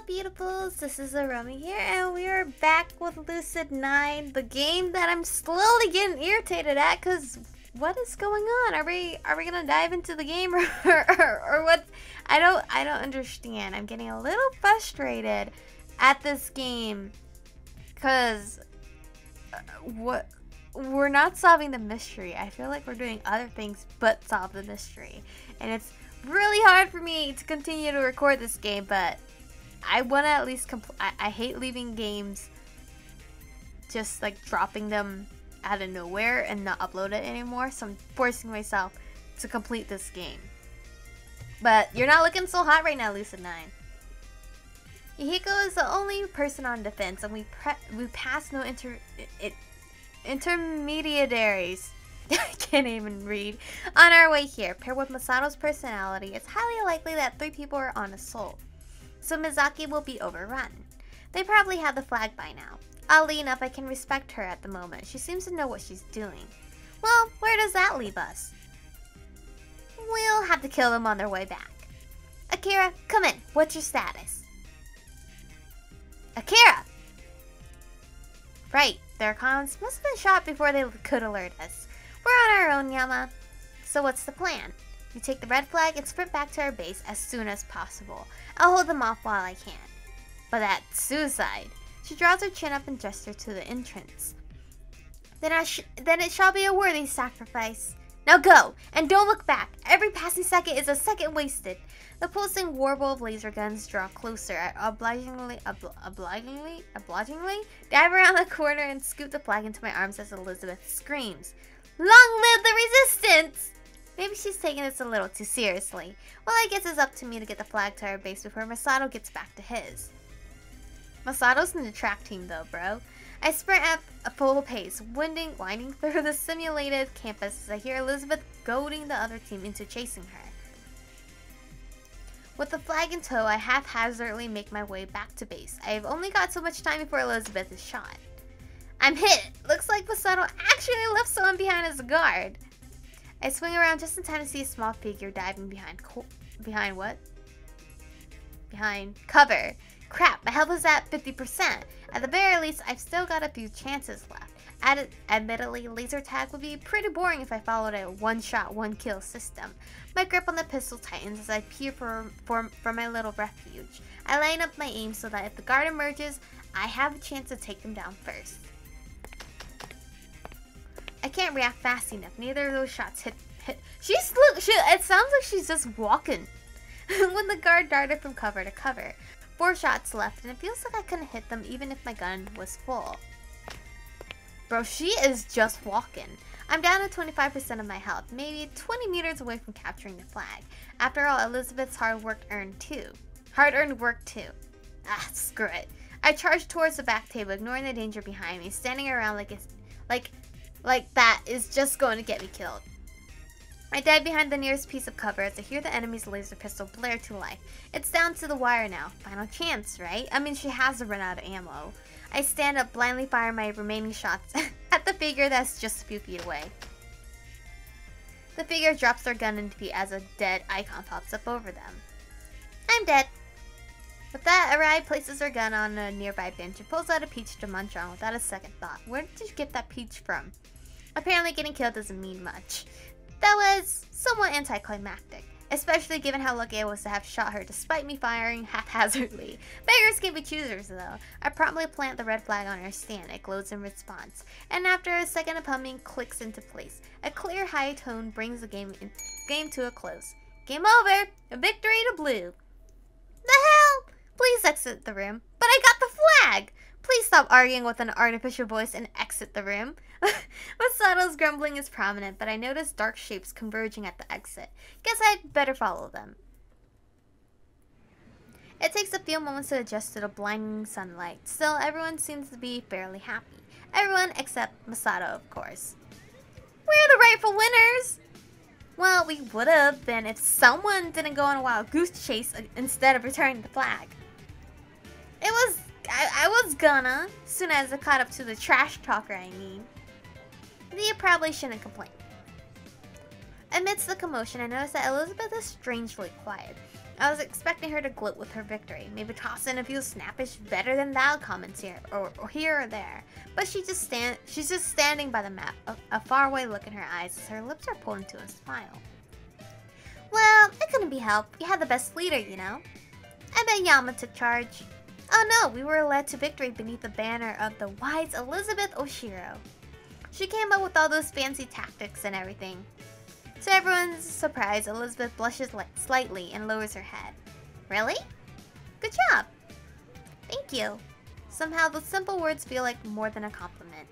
beautifuls, this is Aromie here, and we are back with Lucid9, the game that I'm slowly getting irritated at, because what is going on? Are we gonna dive into the game or what? I don't understand. I'm getting a little frustrated at this game, because we're not solving the mystery. I feel like we're doing other things but solve the mystery, and it's really hard for me to continue to record this game, but I want to at least I hate leaving games just like dropping them out of nowhere and not upload it anymore, so I'm forcing myself to complete this game. But you're not looking so hot right now, Lucid9. Yahiko is the only person on defense, and we pass no intermediaries. I can't even read. On our way here, paired with Masato's personality, it's highly likely that 3 people are on assault, so Mizaki will be overrun. They probably have the flag by now. Oddly enough, I can respect her at the moment. She seems to know what she's doing. Well, where does that leave us? We'll have to kill them on their way back. Akira, come in. What's your status? Akira! Right, their comms must have been shot before they could alert us. We're on our own, Yama. So what's the plan? You take the red flag and sprint back to our base as soon as possible. I'll hold them off while I can. But that's suicide. She draws her chin up and gestures to the entrance. Then it shall be a worthy sacrifice. Now go, and don't look back. Every passing second is a second wasted. The pulsing warble of laser guns draw closer. I obligingly dive around the corner and scoop the flag into my arms as Elizabeth screams, "Long live the resistance!" Maybe she's taking this a little too seriously. Well, I guess it's up to me to get the flag to our base before Masato gets back to his. Masato's in the track team though, bro. I sprint at a full pace, winding through the simulated campus as I hear Elizabeth goading the other team into chasing her. With the flag in tow, I haphazardly make my way back to base. I have only got so much time before Elizabeth is shot. I'm hit! Looks like Masato actually left someone behind as a guard. I swing around just in time to see a small figure diving behind cover. Crap, my health is at 50%. At the very least, I've still got a few chances left. Admittedly, laser tag would be pretty boring if I followed a one-shot, one-kill system. My grip on the pistol tightens as I peer for my little refuge. I line up my aim so that if the guard emerges, I have a chance to take them down first. I can't react fast enough. Neither of those shots hit. It sounds like she's just walking. When the guard darted from cover to cover. 4 shots left, and it feels like I couldn't hit them even if my gun was full. Bro, she is just walking. I'm down to 25% of my health, maybe 20 meters away from capturing the flag. After all, Elizabeth's hard-earned work too. Ah, screw it. I charge towards the back table, ignoring the danger behind me, standing around like that is just going to get me killed. I dive behind the nearest piece of cover as I hear the enemy's laser pistol blare to life. It's down to the wire now. Final chance, right? I mean, she has to run out of ammo. I stand up, blindly fire my remaining shots at the figure that's just a few feet away. The figure drops their gun into me as a dead icon pops up over them. I'm dead. With that, Arai places her gun on a nearby bench and pulls out a peach to munch on without a second thought. Where did you get that peach from? Apparently getting killed doesn't mean much. That was somewhat anticlimactic, especially given how lucky I was to have shot her despite me firing haphazardly. Beggars can be choosers though. I promptly plant the red flag on her stand. It glows in response, and after a second of humming, clicks into place. A clear high tone brings the game to a close. Game over! A victory to blue! The hell? Please exit the room. But I got the flag! Please stop arguing with an artificial voice and exit the room. Masato's grumbling is prominent, but I notice dark shapes converging at the exit. Guess I'd better follow them. It takes a few moments to adjust to the blinding sunlight. Still, everyone seems to be fairly happy. Everyone except Masato, of course. We're the rightful winners! Well, we would have been if someone didn't go on a wild goose chase instead of returning the flag. I was gonna, as soon as I caught up to the trash talker, I mean. You probably shouldn't complain. Amidst the commotion, I noticed that Elizabeth is strangely quiet. I was expecting her to gloat with her victory, maybe toss in a few snappish better than thou comments here or there. But she's just standing by the map, a faraway look in her eyes as her lips are pulled into a smile. Well, it couldn't be helped. You had the best leader, you know. I bet Yama took charge. Oh no, we were led to victory beneath the banner of the wise Elizabeth Oshiro. She came up with all those fancy tactics and everything. To everyone's surprise, Elizabeth blushes slightly and lowers her head. Really? Good job. Thank you. Somehow those simple words feel like more than a compliment.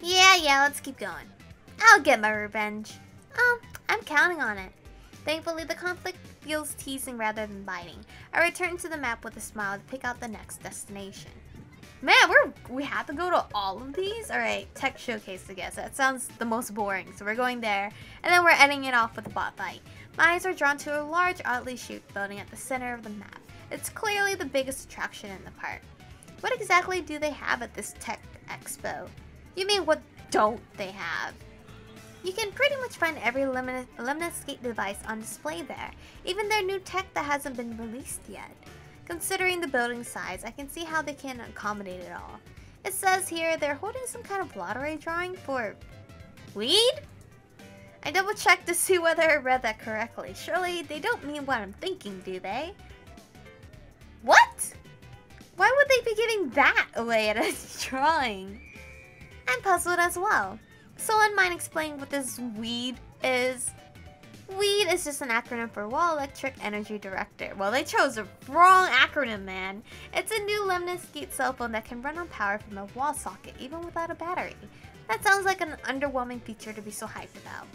Yeah, let's keep going. I'll get my revenge. Oh, I'm counting on it. Thankfully, the conflict feels teasing rather than biting. I return to the map with a smile to pick out the next destination. Man, we have to go to all of these? Alright, tech showcase I guess. That sounds the most boring. So we're going there, and then we're ending it off with a bot fight. My eyes are drawn to a large, oddly shaped building at the center of the map. It's clearly the biggest attraction in the park. What exactly do they have at this tech expo? You mean what don't they have? You can pretty much find every luminous skate device on display there, even their new tech that hasn't been released yet. Considering the building size, I can see how they can accommodate it all. It says here they're holding some kind of lottery drawing for weed? I double checked to see whether I read that correctly. Surely they don't mean what I'm thinking, do they? What? Why would they be giving that away at a drawing? I'm puzzled as well. Someone mind explain what this weed is? WEED is just an acronym for Wall Electric Energy Director. Well, they chose the wrong acronym, man. It's a new luminous skate cell phone that can run on power from a wall socket, even without a battery. That sounds like an underwhelming feature to be so hyped about.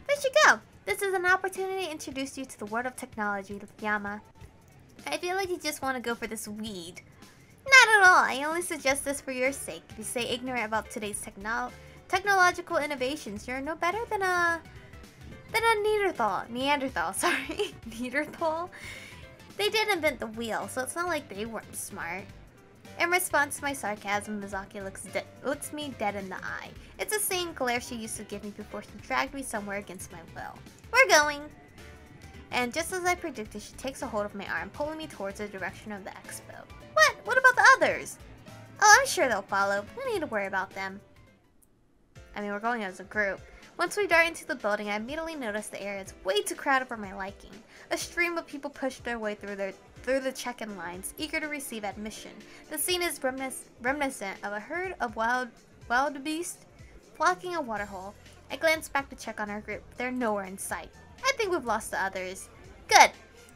There you go. This is an opportunity to introduce you to the world of technology, Yama. I feel like you just want to go for this weed. Not at all. I only suggest this for your sake. If you stay ignorant about today's technological innovations, you're no better than a Neanderthal, sorry. Neanderthal? They did invent the wheel, so it's not like they weren't smart. In response to my sarcasm, Mizaki looks me dead in the eye. It's the same glare she used to give me before she dragged me somewhere against my will. We're going! And just as I predicted, she takes a hold of my arm, pulling me towards the direction of the expo. What? What about the others? Oh, I'm sure they'll follow. We don't need to worry about them. I mean, we're going as a group. Once we dart into the building, I immediately notice the area is way too crowded for my liking. A stream of people push their way through the check-in lines, eager to receive admission. The scene is reminiscent of a herd of wild beasts flocking a waterhole. I glance back to check on our group. They're nowhere in sight. I think we've lost the others. Good.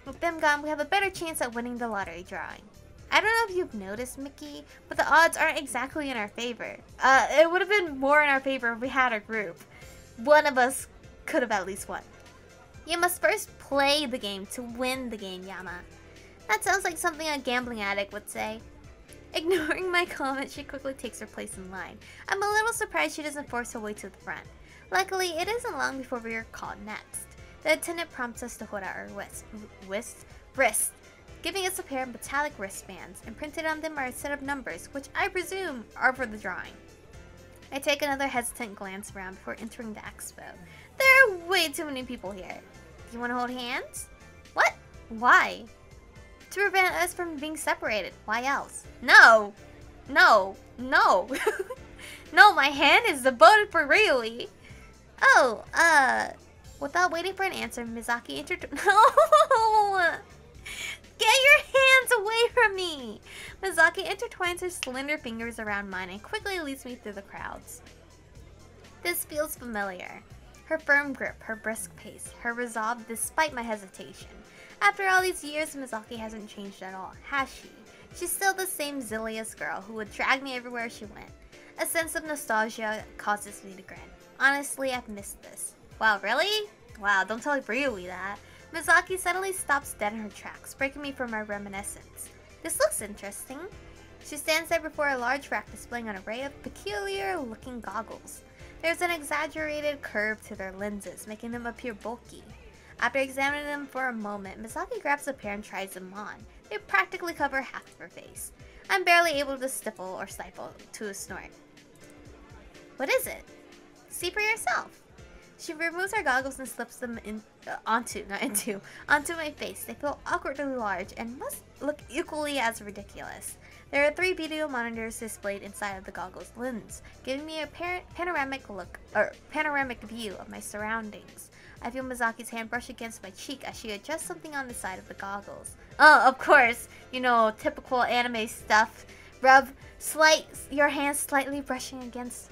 With them gone, we have a better chance at winning the lottery drawing. I don't know if you've noticed, Mickey, but the odds aren't exactly in our favor. It would have been more in our favor if we had a group. One of us could have at least won. You must first play the game to win the game, Yama. That sounds like something a gambling addict would say. Ignoring my comment, she quickly takes her place in line. I'm a little surprised she doesn't force her way to the front. Luckily, it isn't long before we are called next. The attendant prompts us to hold out our wrists, giving us a pair of metallic wristbands, and printed on them are a set of numbers, which I presume are for the drawing. I take another hesitant glance around before entering the expo. There are way too many people here. Do you want to hold hands? What? Why? To prevent us from being separated. Why else? No! No! No! No, my hand is devoted for really. Oh, without waiting for an answer, Mizaki No! Get your hands away from me! Mizaki intertwines her slender fingers around mine and quickly leads me through the crowds. This feels familiar. Her firm grip, her brisk pace, her resolve despite my hesitation. After all these years, Mizaki hasn't changed at all, has she? She's still the same zealous girl who would drag me everywhere she went. A sense of nostalgia causes me to grin. Honestly, I've missed this. Wow, really? Wow, don't tell Ryui that. Mizaki suddenly stops dead in her tracks, breaking me from my reminiscence. This looks interesting. She stands there before a large rack displaying an array of peculiar-looking goggles. There's an exaggerated curve to their lenses, making them appear bulky. After examining them for a moment, Mizaki grabs a pair and tries them on. They practically cover half of her face. I'm barely able to stifle or stifle to a snort. What is it? See for yourself. She removes her goggles and slips them not into, onto my face. They feel awkwardly large and must look equally as ridiculous. There are 3 video monitors displayed inside of the goggles lens, giving me a panoramic view of my surroundings. I feel Mizaki's hand brush against my cheek as she adjusts something on the side of the goggles. Oh, of course, you know, typical anime stuff. Your hand slightly brushing against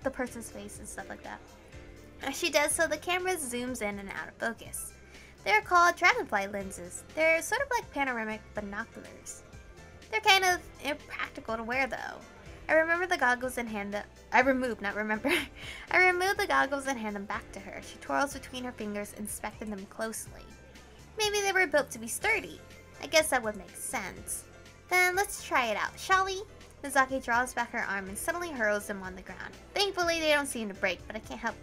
the person's face and stuff like that. As she does so, the camera zooms in and out of focus. They're called dragonfly lenses. They're sort of like panoramic binoculars. They're kind of impractical to wear though. I removed the goggles and hand them back to her. She twirls between her fingers, inspecting them closely. Maybe they were built to be sturdy. I guess that would make sense. Then let's try it out, shall we? Mizaki draws back her arm and suddenly hurls them on the ground. Thankfully, they don't seem to break, but I can't help...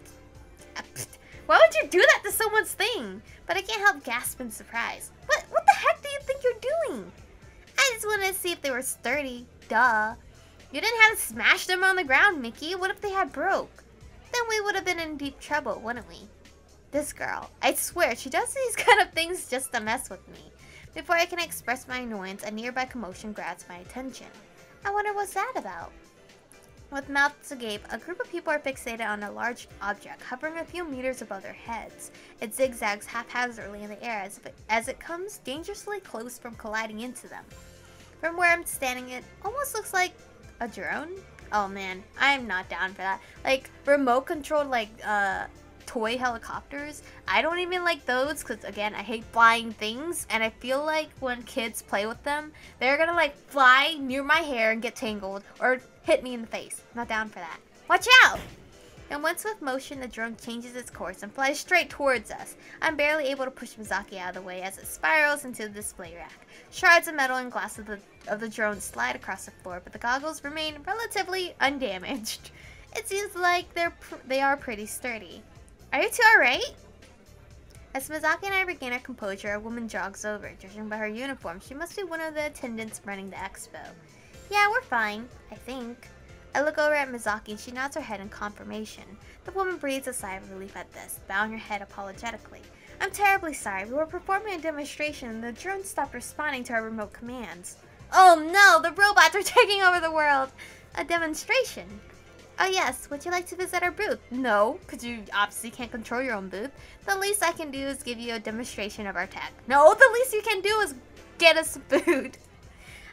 Why would you do that to someone's thing? But I can't help gasp in surprise. What the heck do you think you're doing? I just wanted to see if they were sturdy. Duh. You didn't have to smash them on the ground, Mickey. What if they had broke? Then we would have been in deep trouble, wouldn't we? This girl, I swear, she does these kind of things just to mess with me. Before I can express my annoyance, a nearby commotion grabs my attention. I wonder what's that about? With mouths agape, a group of people are fixated on a large object hovering a few meters above their heads. It zigzags haphazardly in the air as it comes dangerously close from colliding into them. From where I'm standing, it almost looks like a drone? Oh man, I'm not down for that. Like, remote-controlled, like, toy helicopters. I don't even like those because, again, I hate flying things. And I feel like when kids play with them, they're gonna, like, fly near my hair and get tangled or hit me in the face. Not down for that. Watch out! In one swift motion, the drone changes its course and flies straight towards us. I'm barely able to push Mizaki out of the way as it spirals into the display rack. Shards of metal and glass of the drone slide across the floor, but the goggles remain relatively undamaged. It seems like they are pretty sturdy. Are you two alright? As Mizaki and I regain our composure, a woman jogs over. Judging by her uniform, she must be one of the attendants running the expo. Yeah, we're fine, I think. I look over at Mizaki and she nods her head in confirmation. The woman breathes a sigh of relief at this, bowing her head apologetically. I'm terribly sorry. We were performing a demonstration and the drone stopped responding to our remote commands. Oh no, the robots are taking over the world! A demonstration? Oh yes, would you like to visit our booth? No, because you obviously can't control your own booth. The least I can do is give you a demonstration of our tech. No, the least you can do is get us food.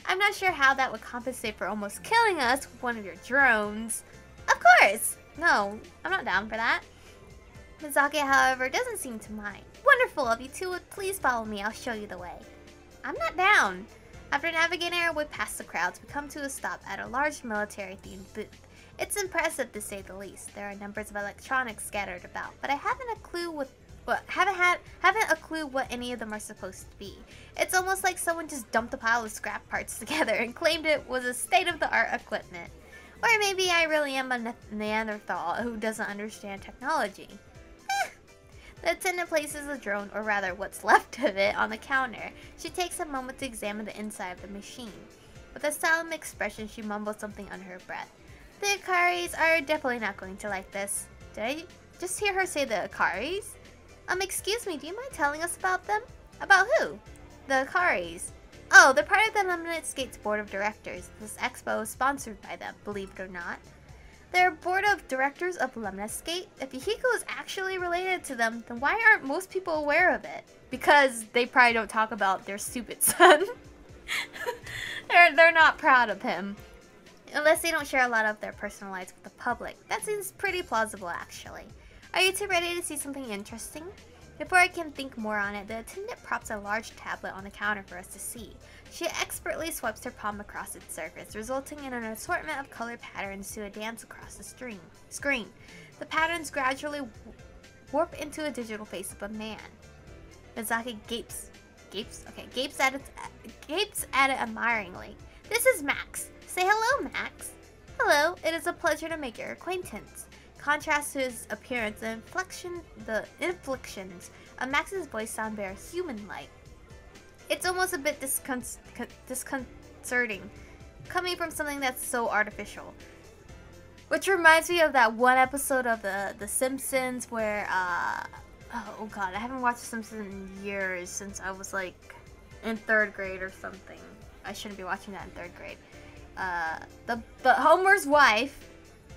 I'm not sure how that would compensate for almost killing us with one of your drones. Of course! No, I'm not down for that. Mizaki, however, doesn't seem to mind. Wonderful, if you two would please follow me, I'll show you the way. I'm not down. After navigating our way past the crowds, we come to a stop at a large military-themed booth. It's impressive to say the least. There are numbers of electronics scattered about, but I haven't a clue what any of them are supposed to be. It's almost like someone just dumped a pile of scrap parts together and claimed it was a state-of-the-art equipment. Or maybe I really am a Neanderthal who doesn't understand technology. The attendant places the drone, or rather what's left of it, on the counter. She takes a moment to examine the inside of the machine. With a solemn expression, she mumbles something under her breath. The Akaris are definitely not going to like this. Did I just hear her say the Akaris? Excuse me, do you mind telling us about them? About who? The Akaris. Oh, they're part of the Lemniscate's board of directors. This expo is sponsored by them, believe it or not. They're board of directors of Lemniscate. If Yahiko is actually related to them, then why aren't most people aware of it? Because they probably don't talk about their stupid son. They're not proud of him. Unless they don't share a lot of their personal lives with the public. That seems pretty plausible, actually. Are you two ready to see something interesting? Before I can think more on it, the attendant props a large tablet on the counter for us to see. She expertly swipes her palm across its surface, resulting in an assortment of color patterns to a dance across the screen. The patterns gradually warp into a digital face of a man. Mizaki gapes at it admiringly. This is Max. Say hello, Max. Hello, it is a pleasure to make your acquaintance. Contrast to his appearance, the inflections of Max's voice sound very human-like. It's almost a bit disconcerting, coming from something that's so artificial. Which reminds me of that one episode of The Simpsons where Oh god, I haven't watched The Simpsons in years, since I was like in 3rd grade or something. I shouldn't be watching that in 3rd grade. The Homer's wife,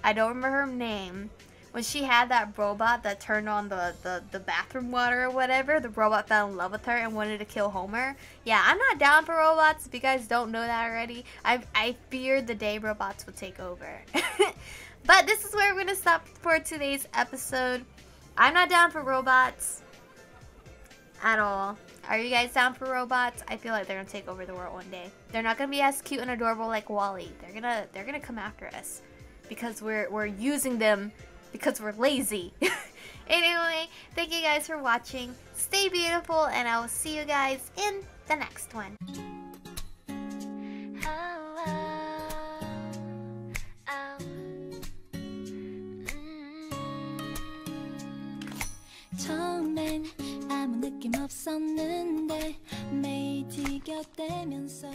I don't remember her name, when she had that robot that turned on the bathroom water or whatever, the robot fell in love with her and wanted to kill Homer. Yeah, I'm not down for robots, if you guys don't know that already. I feared the day robots would take over. But this is where we're going to stop for today's episode. I'm not down for robots at all. Are you guys down for robots? I feel like they're gonna take over the world one day. They're not gonna be as cute and adorable like Wall-E. They're gonna come after us because we're using them because we're lazy. Anyway, thank you guys for watching. Stay beautiful, and I will see you guys in the next one. 처음엔 아무 느낌 없었는데 매일 지겹대면서